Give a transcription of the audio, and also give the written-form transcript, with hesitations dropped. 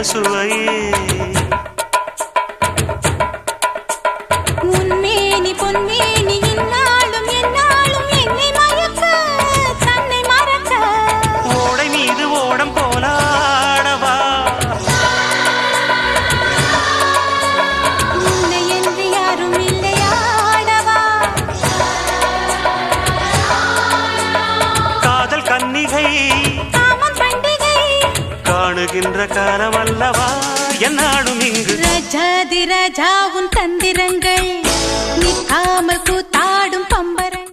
சுவையே உன்மேனி பொன்மேனி இந்நாளும் எந்நாளும் என்னை மயக்க தன்னை மறக்க ஓடை மீது ஓடம் போலாடவா உன்னை என்று யாரும் இல்லையாடவா காதல் கன்னிகை காமம் பண்டிகை காணுகின்ற காலம் அல்லவா என்னாலும் இங்கு ரஜாதி ராஜா உன் தந்திரங்கள் நிற்காமல் கூத்த